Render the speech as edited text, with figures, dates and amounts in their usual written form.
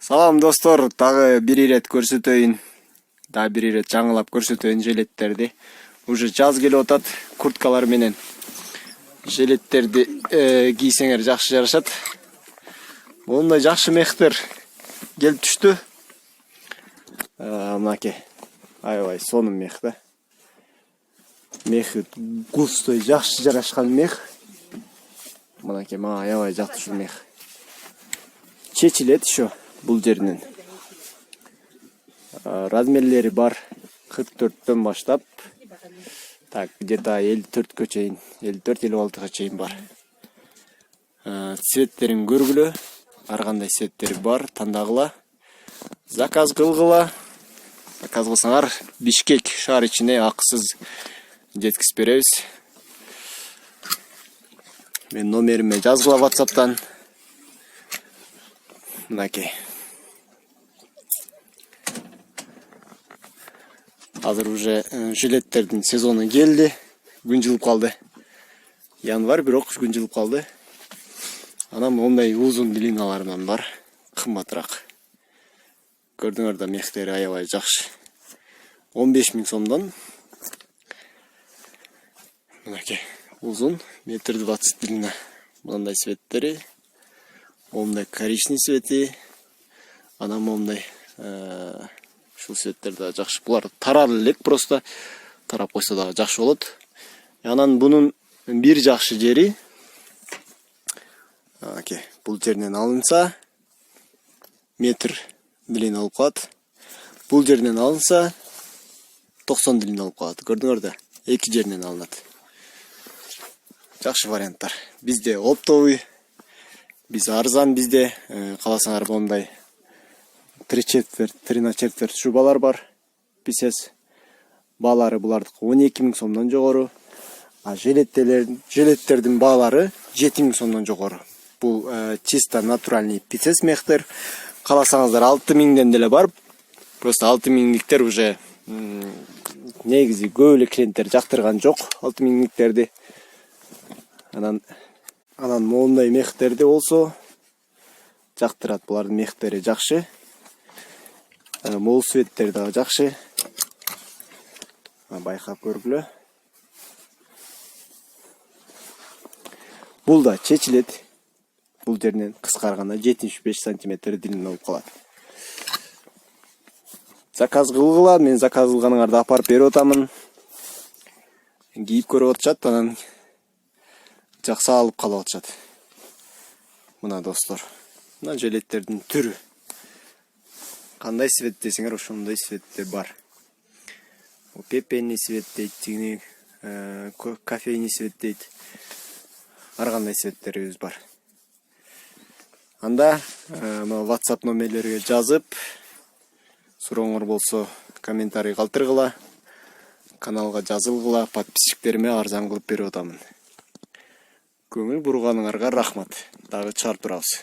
Салам достор, тагы бир ирет көрсөтөйүн. Дагы бир ирет жаңылап көрсөтөйүн жилеттерди. Уже жаз келип атат, курткалар менен жилеттерди кийсеңер жакшы жарашат. Мондай жакшы мехтер келип түштү. Мынакей. Аябай сонун мех да. Мех густой жакшы жарашкан мех. Мынакей, мага аябай жакты ушул мех. Чечилет еще бул жеринен. Размерлери бар 44-төн баштап так где-то 54-кө чейин, 54-56-га чейин бар. Цветтерин көргүлө, ар кандай цветтери бар, тандагыла. Заказ кылгыла. Заказ кылсаңар Бишкек шаар ичине акысыз жеткизип беребиз. Мен номериме жазгыла WhatsApp'тан. Мынакей. Азыр уже жилеттердин сезону келди. Күн жылып калды. Январь бирок күн жылып калды. Анан мондай узун длиналарынан бар, кымбатыраак. Көрдүңөр да, мехтери аябай жакшы. 15 000 сомдон. Мынакей, узун, 1,20 м длина. Мындай цветтери. Момдай коричневый цвети. Анан момдай ушул цветтер да жакшы. Булар тарар элек, просто тарап койсо да жакшы болот. Анан бунун бир жакшы жери, бул жеринен алынса метр длина болуп калат. Бул жеринен алынса 90 длина болуп калат. Көрдүңөр да, эки жеринен алынат. Жакшы варианттар. Бизде оптовый, биз арзан, бизде каласаңар мондай 3/4 шубалар бар. Писес баалары булардыкы 12 000 сомдон жогору. А жилеттердин баалары 7 000 сомдон жогору. Бул чисто натуральный писес мехтер. Каласаңыздар 6 000ден деле бар. Просто 6 000-ликтер уже негизи көп эле клиенттер жактырган жок 6 000-ликтерди. Анан мондай мехтерди болсо жактырат. Булардын мехтери жакшы. Мол цветтер дагы жакшы. Байкап көргүлө. Бул да чечилет. Бул жеринен кыскарганда 75 см длина болуп калат. Заказ кылгыла, мен заказ кылганыңарды апарып берип атамын. Кийип көрүп атышат, анан жаксы алып калып атышат. Мына достор, мына жилеттердин түрү. Кандай цвет десеңер, ошондой цветтер бар. Пепельный цвет дейт, тигини кофейный цвет дейт. Ар кандай цветтерибиз бар. Анда WhatsApp номерлерге жазып, сурооңор болсо комментарий калтыргыла, каналга жазылгыла, подписчиктериме арзан кылып берип атамын. Көңүл бурганыңарга рахмат. Дагы чыгарып турабыз.